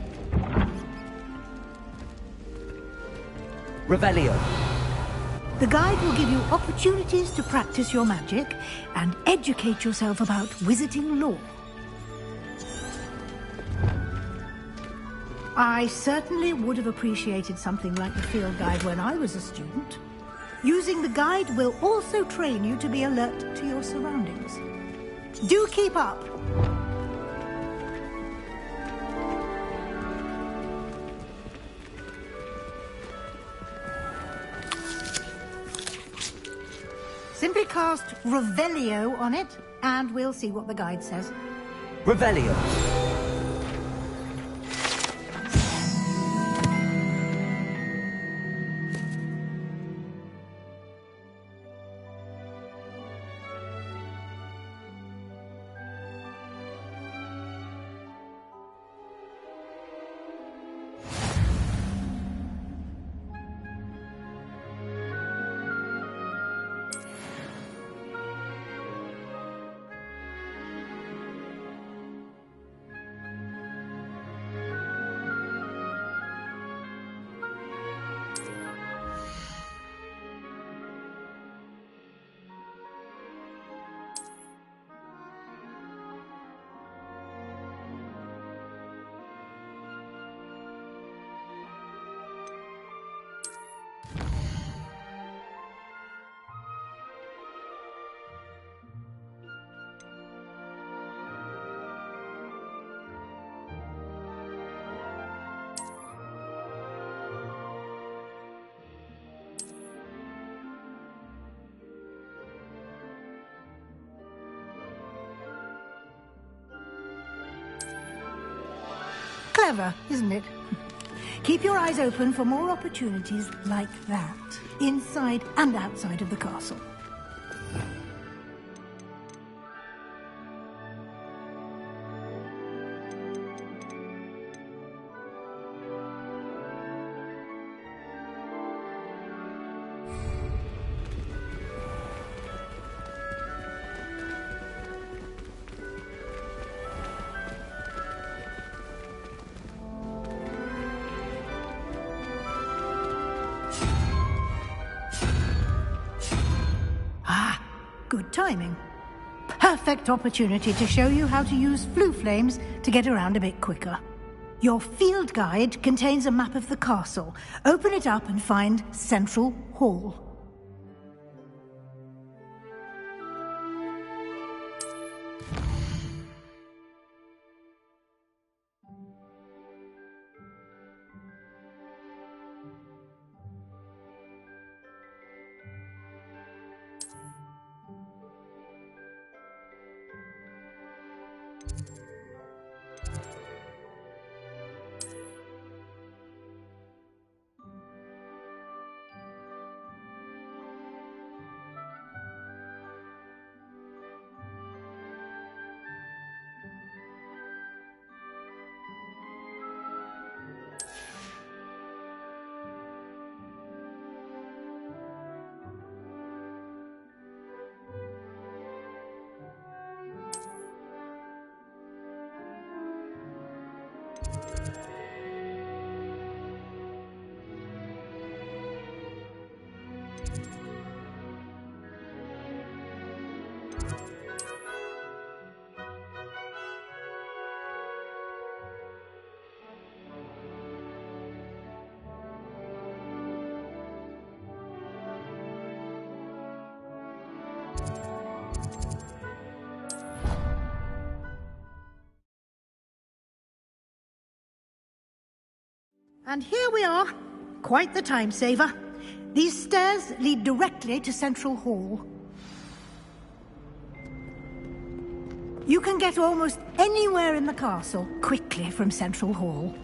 Revelio. The guide will give you opportunities to practice your magic and educate yourself about wizarding lore. I certainly would have appreciated something like the field guide when I was a student. Using the guide will also train you to be alert to your surroundings. Do keep up! Simply cast Revelio on it, and we'll see what the guide says. Revelio. Clever, isn't it? Keep your eyes open for more opportunities like that, inside and outside of the castle. Good timing. Perfect opportunity to show you how to use flue flames to get around a bit quicker. Your field guide contains a map of the castle. Open it up and find Central Hall. And here we are. Quite the time saver. These stairs lead directly to Central Hall. You can get almost anywhere in the castle quickly from Central Hall.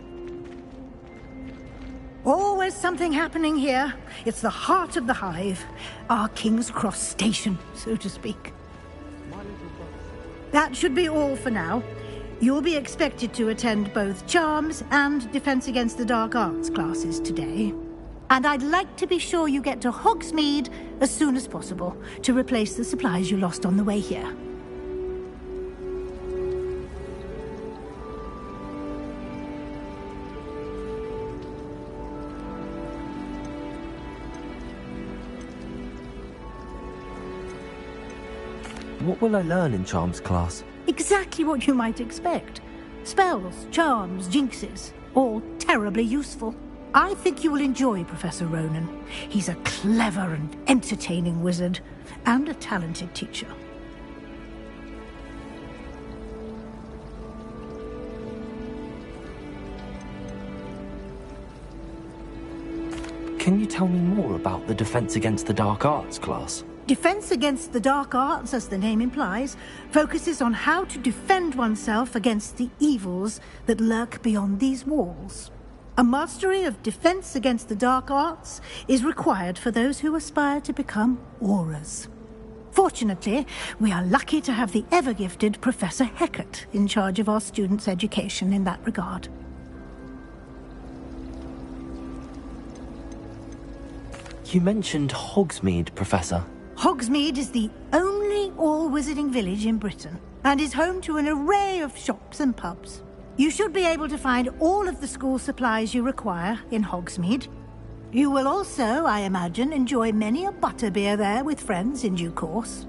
Always something happening here. It's the heart of the Hive. Our King's Cross station, so to speak. That should be all for now. You'll be expected to attend both Charms and Defense Against the Dark Arts classes today. And I'd like to be sure you get to Hogsmeade as soon as possible to replace the supplies you lost on the way here. What will I learn in Charms class? Exactly what you might expect. Spells, charms, jinxes, all terribly useful. I think you will enjoy Professor Ronan. He's a clever and entertaining wizard, and a talented teacher. Can you tell me more about the Defense Against the Dark Arts class? Defense Against the Dark Arts, as the name implies, focuses on how to defend oneself against the evils that lurk beyond these walls. A mastery of Defense Against the Dark Arts is required for those who aspire to become Aurors. Fortunately, we are lucky to have the ever-gifted Professor Hecat in charge of our students' education in that regard. You mentioned Hogsmeade, Professor. Hogsmeade is the only all-wizarding village in Britain, and is home to an array of shops and pubs. You should be able to find all of the school supplies you require in Hogsmeade. You will also, I imagine, enjoy many a butterbeer there with friends in due course.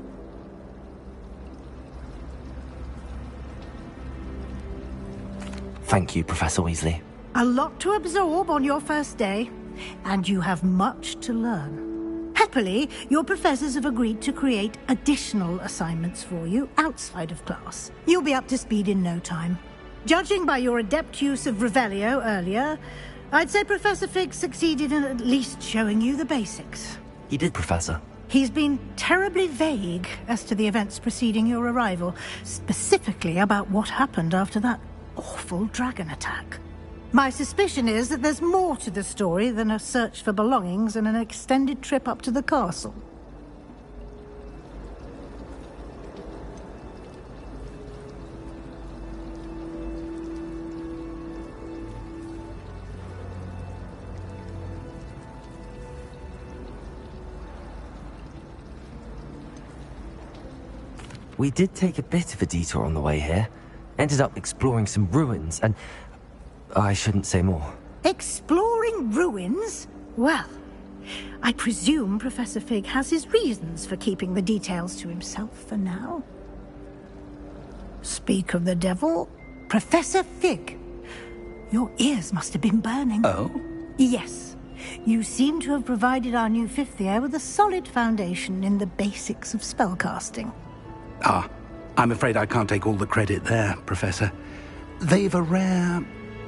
Thank you, Professor Weasley. A lot to absorb on your first day, and you have much to learn. Happily, your professors have agreed to create additional assignments for you outside of class. You'll be up to speed in no time. Judging by your adept use of Revelio earlier, I'd say Professor Fig succeeded in at least showing you the basics. He did, Professor. He's been terribly vague as to the events preceding your arrival, specifically about what happened after that awful dragon attack. My suspicion is that there's more to the story than a search for belongings and an extended trip up to the castle. We did take a bit of a detour on the way here. Ended up exploring some ruins and... I shouldn't say more. Exploring ruins? Well, I presume Professor Fig has his reasons for keeping the details to himself for now. Speak of the devil, Professor Fig. Your ears must have been burning. Oh? Yes. You seem to have provided our new fifth year with a solid foundation in the basics of spellcasting. Ah, I'm afraid I can't take all the credit there, Professor. They've a rare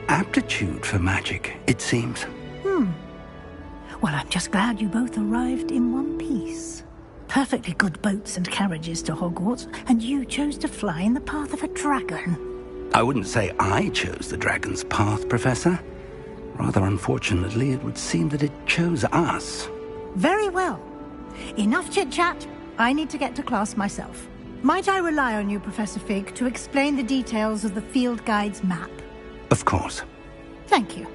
aptitude for magic, it seems. Well, I'm just glad you both arrived in one piece. Perfectly good boats and carriages to Hogwarts, and you chose to fly in the path of a dragon. I wouldn't say I chose the dragon's path, Professor. Rather unfortunately, it would seem that it chose us. Very well. Enough chit-chat. I need to get to class myself. Might I rely on you, Professor Fig, to explain the details of the field guide's map? Of course. Thank you.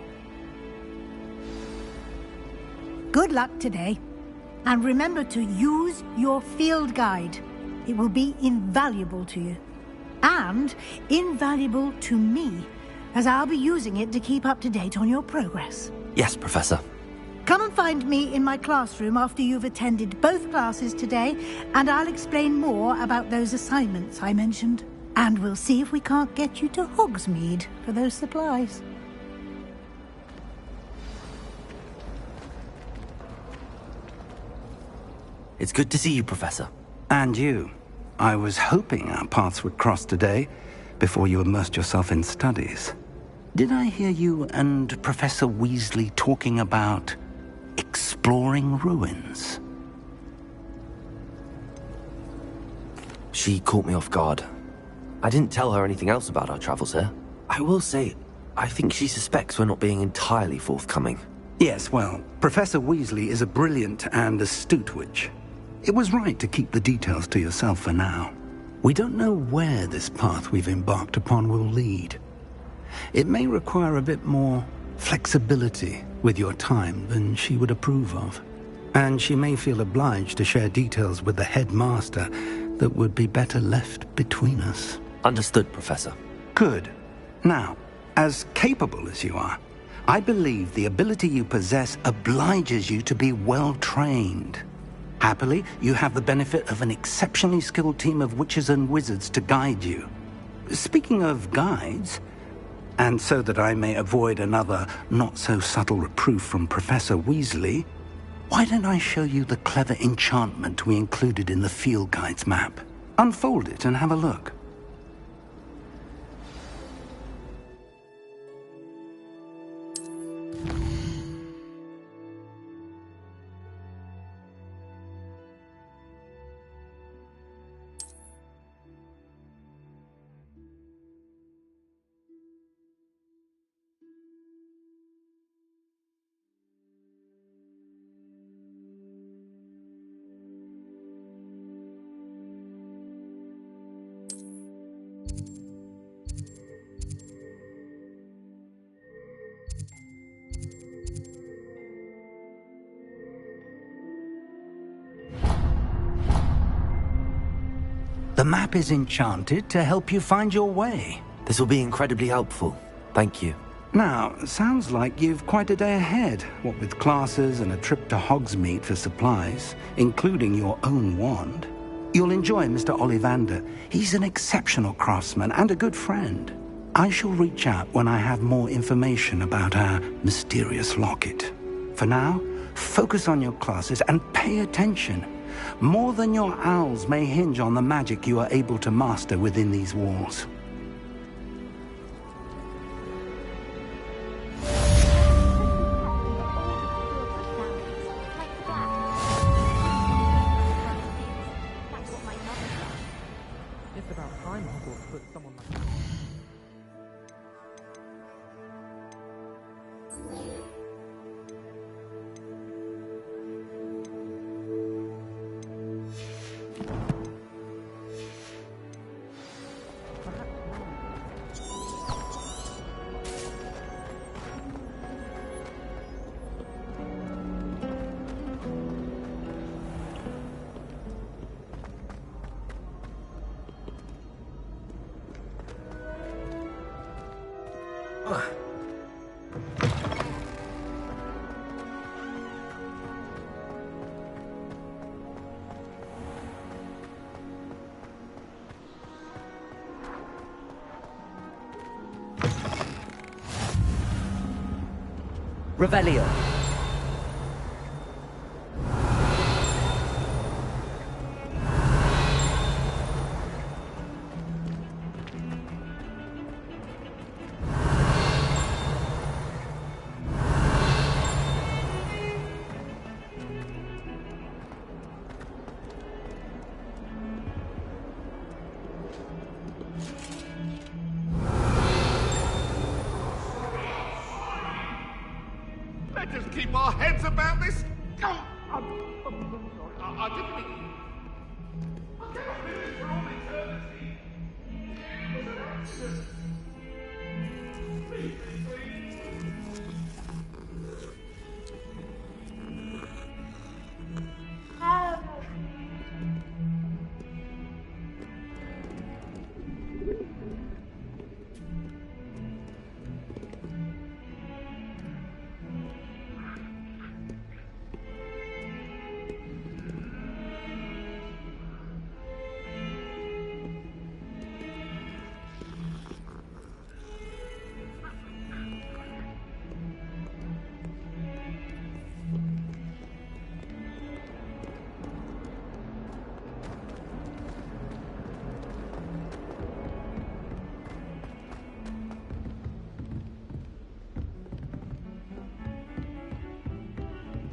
Good luck today. And remember to use your field guide. It will be invaluable to you. And invaluable to me, as I'll be using it to keep up to date on your progress. Yes, Professor. Come and find me in my classroom after you've attended both classes today, and I'll explain more about those assignments I mentioned. And we'll see if we can't get you to Hogsmeade for those supplies. It's good to see you, Professor. And you. I was hoping our paths would cross today, before you immersed yourself in studies. Did I hear you and Professor Weasley talking about exploring ruins? She caught me off guard. I didn't tell her anything else about our travels here. I will say, I think she suspects we're not being entirely forthcoming. Yes, well, Professor Weasley is a brilliant and astute witch. It was right to keep the details to yourself for now. We don't know where this path we've embarked upon will lead. It may require a bit more flexibility with your time than she would approve of. And she may feel obliged to share details with the headmaster that would be better left between us. Understood, Professor. Good. Now, as capable as you are, I believe the ability you possess obliges you to be well trained. Happily, you have the benefit of an exceptionally skilled team of witches and wizards to guide you. Speaking of guides, and so that I may avoid another not-so-subtle reproof from Professor Weasley, why don't I show you the clever enchantment we included in the field guide's map? Unfold it and have a look. The map is enchanted to help you find your way. This will be incredibly helpful. Thank you. Now, sounds like you've quite a day ahead, what with classes and a trip to Hogsmeade for supplies, including your own wand. You'll enjoy Mr. Ollivander. He's an exceptional craftsman and a good friend. I shall reach out when I have more information about our mysterious locket. For now, focus on your classes and pay attention. More than your owls may hinge on the magic you are able to master within these walls. It's about time Hogwarts put someone like that. Revelio. Let us keep our heads about this. Oh, I didn't mean... I cannot do this for all eternity. It was an accident. Please,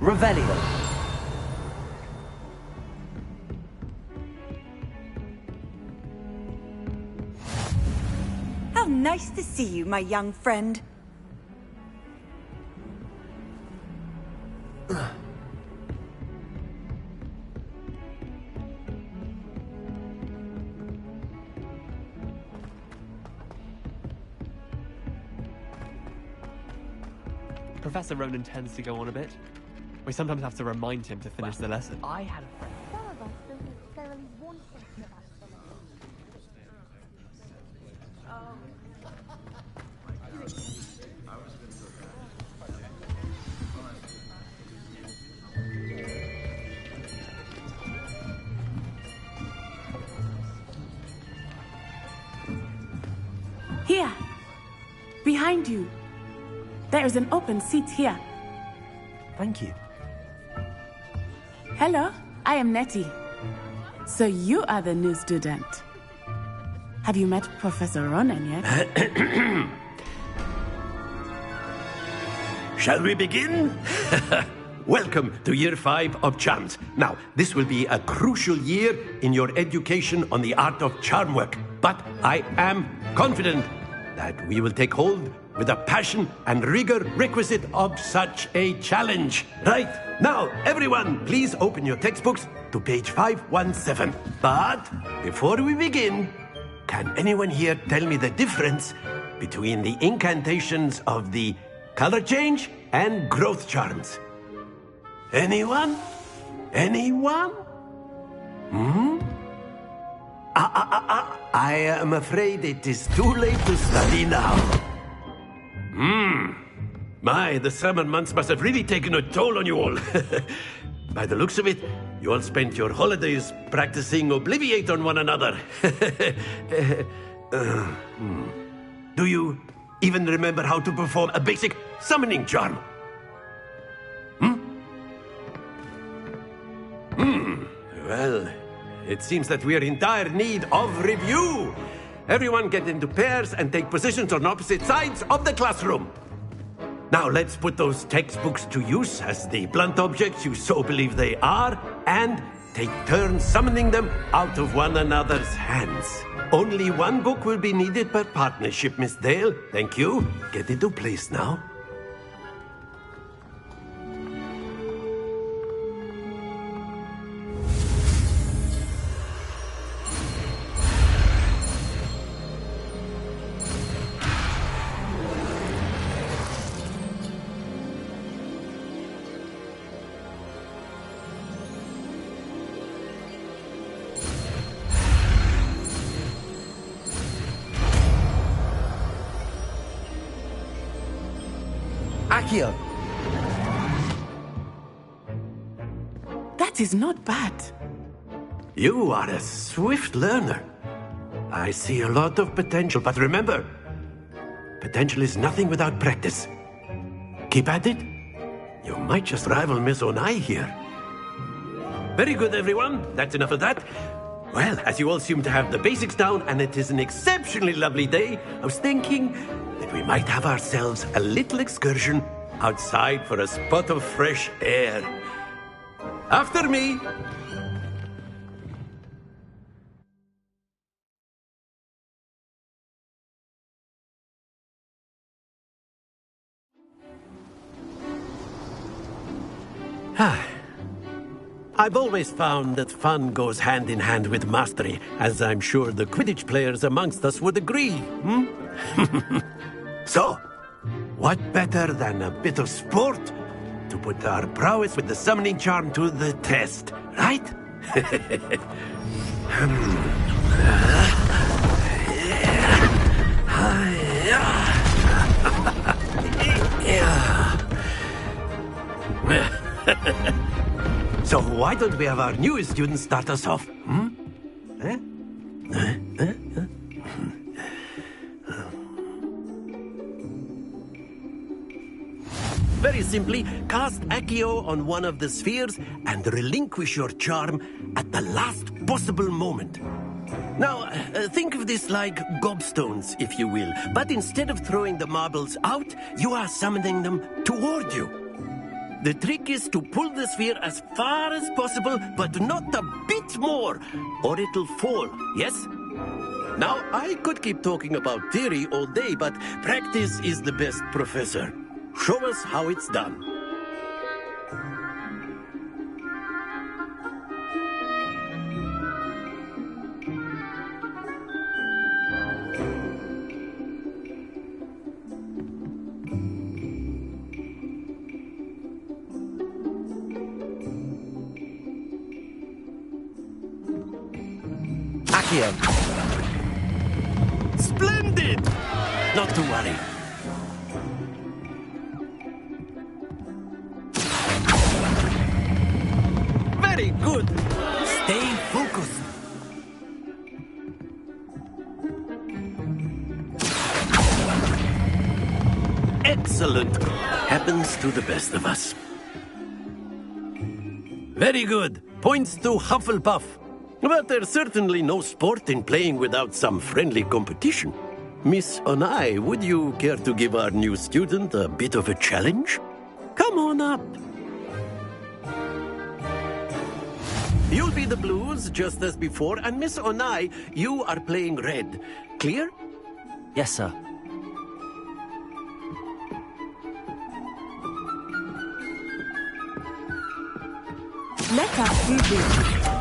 Revelio. How nice to see you, my young friend. Professor Ronan tends to go on a bit. We sometimes have to remind him to finish the lesson. I had a friend. Some of us don't necessarily want something about behind you. There is an open seat here. Thank you. Hello, I am Nettie. So you are the new student. Have you met Professor Ronan yet? Shall we begin? Welcome to Year 5 of Charms. Now, this will be a crucial year in your education on the art of charm work. But I am confident that we will take hold with the passion and rigor requisite of such a challenge. Right, now, everyone, please open your textbooks to page 517. But before we begin, can anyone here tell me the difference between the incantations of the color change and growth charms? Anyone? Anyone? I am afraid it is too late to study now. My, the summer months must have really taken a toll on you all. By the looks of it, you all spent your holidays practicing Obliviate on one another. Do you even remember how to perform a basic summoning charm? Well, it seems that we are in dire need of review. Everyone get into pairs and take positions on opposite sides of the classroom. Now let's put those textbooks to use as the blunt objects you so believe they are, and take turns summoning them out of one another's hands. Only one book will be needed per partnership, Miss Dale. Thank you. Get into place now. Accio! That is not bad. You are a swift learner. I see a lot of potential, but remember, potential is nothing without practice. Keep at it. You might just rival Miss Onai here. Very good, everyone. That's enough of that. Well, as you all seem to have the basics down, and it is an exceptionally lovely day, I was thinking that we might have ourselves a little excursion outside for a spot of fresh air. After me! I've always found that fun goes hand in hand with mastery, as I'm sure the Quidditch players amongst us would agree. So, what better than a bit of sport to put our prowess with the summoning charm to the test, right? So why don't we have our newest student start us off? Very simply, cast Accio on one of the spheres and relinquish your charm at the last possible moment. Now, think of this like gobstones, if you will. But instead of throwing the marbles out, you are summoning them toward you. The trick is to pull the sphere as far as possible, but not a bit more, or it'll fall, yes? Now, I could keep talking about theory all day, but practice is the best professor. Show us how it's done. Accio! Splendid! Not to worry. Very good. Stay focused. Excellent. Happens to the best of us. Very good. Points to Hufflepuff. But there's certainly no sport in playing without some friendly competition. Miss Onai, would you care to give our new student a bit of a challenge? Come on up. You'll be the blues, just as before, and Miss Onai, you are playing red. Clear? Yes, sir. Let us begin.